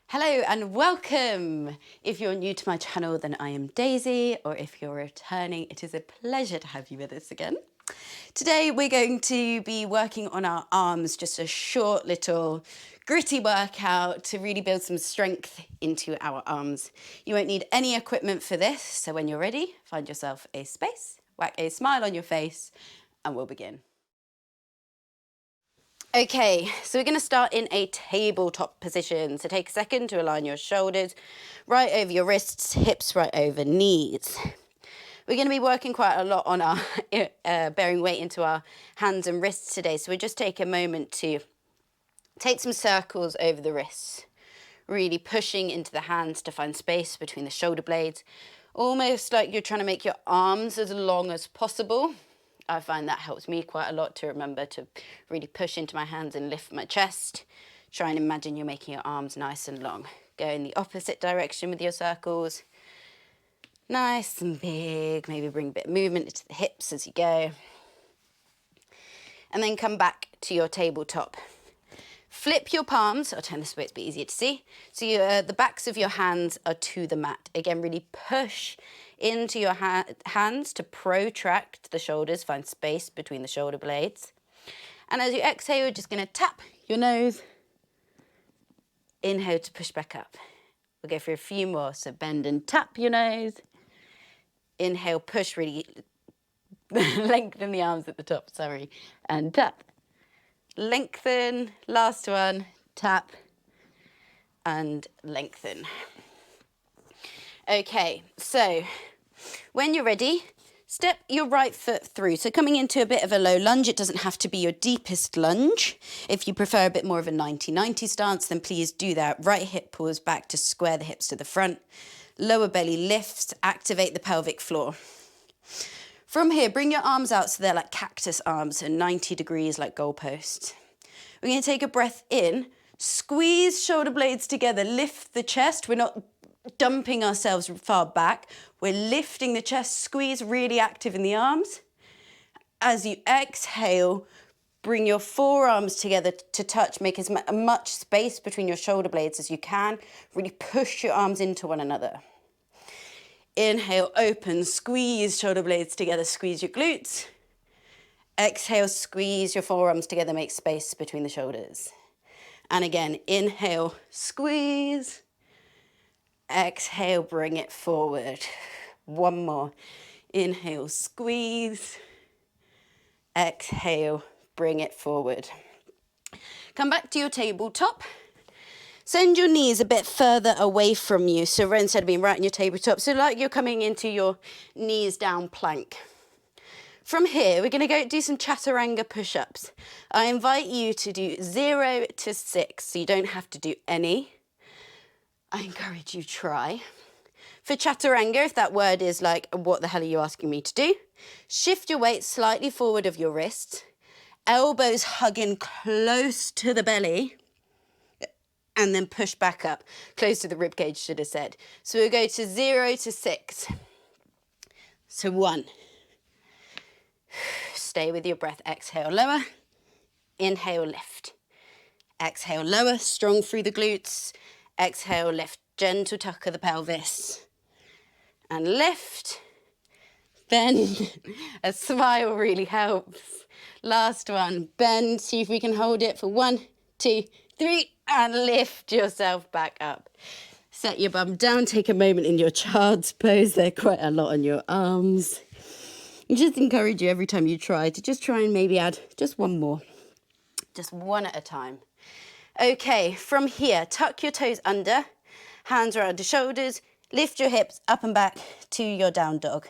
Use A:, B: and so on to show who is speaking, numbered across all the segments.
A: Hello and welcome! If you're new to my channel, then I am Daisy, or if you're returning, it is a pleasure to have you with us again. Today we're going to be working on our arms, just a short little gritty workout to really build some strength into our arms. You won't need any equipment for this, so when you're ready, find yourself a space, whack a smile on your face, and we'll begin. Okay, so we're going to start in a tabletop position. So take a second to align your shoulders right over your wrists, hips right over knees. We're going to be working quite a lot on our bearing weight into our hands and wrists today. So we'll just take a moment to take some circles over the wrists, really pushing into the hands to find space between the shoulder blades, almost like you're trying to make your arms as long as possible. I find that helps me quite a lot to remember to really push into my hands and lift my chest. Try and imagine you're making your arms nice and long. Go in the opposite direction with your circles. Nice and big. Maybe bring a bit of movement into the hips as you go. And then come back to your tabletop. Flip your palms. I'll turn this way, it's a bit easier to see. So the backs of your hands are to the mat. Again, really push into your hands to protract the shoulders, find space between the shoulder blades. And as you exhale, you're just going to tap your nose. Inhale to push back up. We'll go for a few more. So bend and tap your nose. Inhale, push, really lengthen the arms at the top, sorry, and tap. Lengthen, last one, tap, and lengthen. Okay, so when you're ready, step your right foot through. So coming into a bit of a low lunge, it doesn't have to be your deepest lunge. If you prefer a bit more of a 90-90 stance, then please do that. Right hip pulls back to square the hips to the front. Lower belly lifts, activate the pelvic floor. From here, bring your arms out so they're like cactus arms and 90 degrees like goalposts. We're going to take a breath in, squeeze shoulder blades together, lift the chest. We're not dumping ourselves far back. We're lifting the chest, squeeze, really active in the arms. As you exhale, bring your forearms together to touch, make as much space between your shoulder blades as you can. Really push your arms into one another. Inhale, open, squeeze shoulder blades together, squeeze your glutes. Exhale, squeeze your forearms together, make space between the shoulders. And again, inhale, squeeze. Exhale, bring it forward. One more. Inhale, squeeze. Exhale, bring it forward. Come back to your tabletop. Send your knees a bit further away from you. So instead of being right in your tabletop, so like you're coming into your knees down plank. From here, we're going to go do some Chaturanga Push-Ups. I invite you to do 0 to 6, so you don't have to do any. I encourage you try. For Chaturanga, if that word is like, what the hell are you asking me to do? Shift your weight slightly forward of your wrists. Elbows hugging close to the belly. And then push back up, close to the ribcage, should have said. So we'll go to 0 to 6. So 1. Stay with your breath. Exhale, lower. Inhale, lift. Exhale, lower, strong through the glutes. Exhale, lift. Gentle tuck of the pelvis. And lift. Bend. A smile really helps. Last one. Bend. See if we can hold it for 1, 2, 3. And lift yourself back up. Set your bum down. Take a moment in your child's pose. There quite a lot on your arms. And just encourage you every time you try to just try and maybe add just one more. Just one at a time. Okay, from here, tuck your toes under. Hands around the shoulders. Lift your hips up and back to your down dog.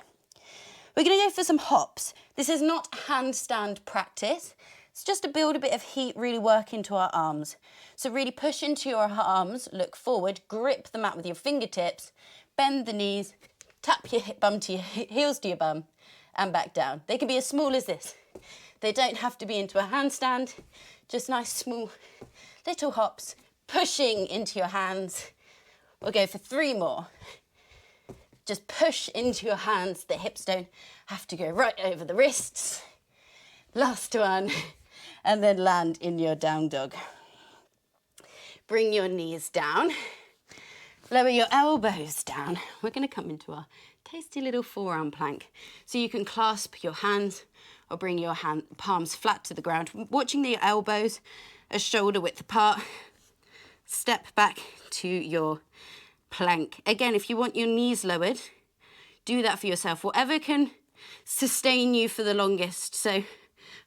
A: We're going to go for some hops. This is not handstand practice. It's just to build a bit of heat, really work into our arms. So really push into your arms, look forward, grip the mat with your fingertips, bend the knees, tap your hip bum to your heels to your bum, and back down. They can be as small as this. They don't have to be into a handstand, just nice, small, little hops, pushing into your hands. We'll go for 3 more. Just push into your hands. The hips don't have to go right over the wrists. Last one. And then land in your down dog. Bring your knees down. Lower your elbows down. We're going to come into our tasty little forearm plank. So you can clasp your hands or bring your palms flat to the ground, watching your elbows a shoulder width apart. Step back to your plank. Again, if you want your knees lowered, do that for yourself. Whatever can sustain you for the longest. So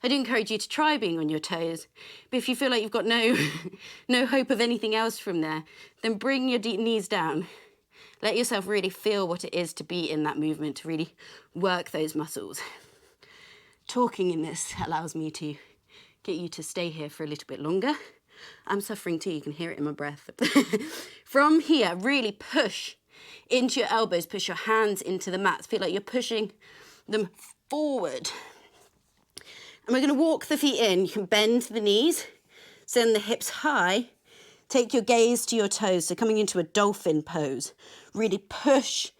A: I'd encourage you to try being on your toes. But if you feel like you've got no hope of anything else from there, then bring your knees down. Let yourself really feel what it is to be in that movement, to really work those muscles. Talking in this allows me to get you to stay here for a little bit longer. I'm suffering too, you can hear it in my breath. From here, really push into your elbows, push your hands into the mat. Feel like you're pushing them forward. And we're going to walk the feet in. You can bend the knees, send the hips high. Take your gaze to your toes, so coming into a dolphin pose. Really push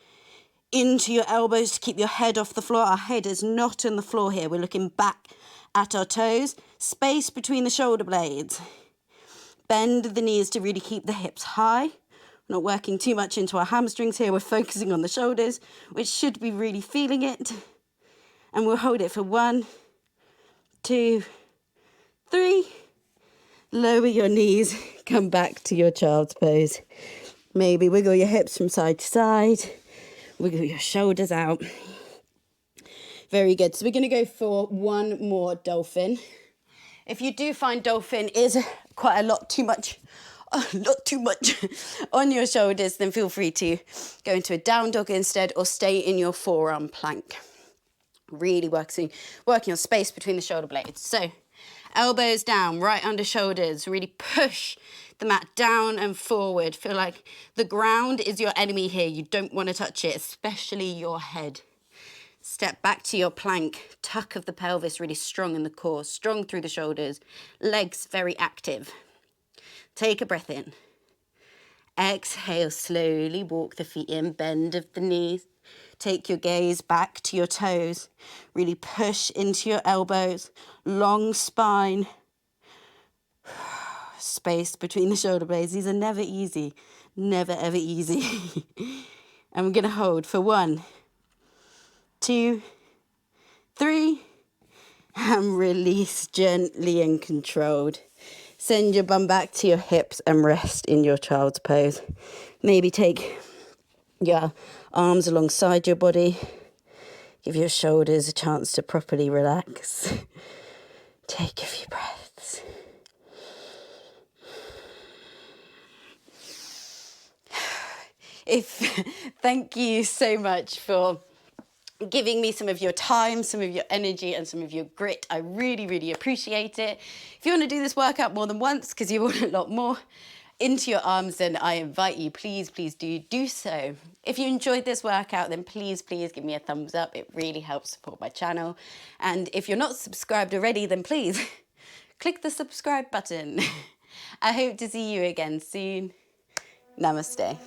A: into your elbows to keep your head off the floor. Our head is not on the floor here. We're looking back at our toes. Space between the shoulder blades. Bend the knees to really keep the hips high. We're not working too much into our hamstrings here. We're focusing on the shoulders, which should be really feeling it. And we'll hold it for 1, 2, 3. Lower your knees, come back to your child's pose. Maybe wiggle your hips from side to side, wiggle your shoulders out. Very good. So we're going to go for one more dolphin. If you do find dolphin is quite a lot too much on your shoulders, then feel free to go into a down dog instead or stay in your forearm plank. Really working on space between the shoulder blades. So elbows down, right under shoulders. Really push the mat down and forward. Feel like the ground is your enemy here. You don't want to touch it, especially your head. Step back to your plank. Tuck of the pelvis, really strong in the core, strong through the shoulders. Legs very active. Take a breath in. Exhale, slowly walk the feet in, bend of the knees. Take your gaze back to your toes. Really push into your elbows. Long spine. Space between the shoulder blades. These are never easy. Never, ever easy. And we're going to hold for 1, 2, 3. And release gently and controlled. Send your bum back to your hips and rest in your child's pose. Maybe take your arms alongside your body. Give your shoulders a chance to properly relax. Take a few breaths. Thank you so much for giving me some of your time, some of your energy and some of your grit. I really, really appreciate it. If you want to do this workout more than once because you want a lot more into your arms, then I invite you, please do so. If you enjoyed this workout, then please give me a thumbs up. It really helps support my channel. And if you're not subscribed already, then please click the subscribe button. I hope to see you again soon. Namaste.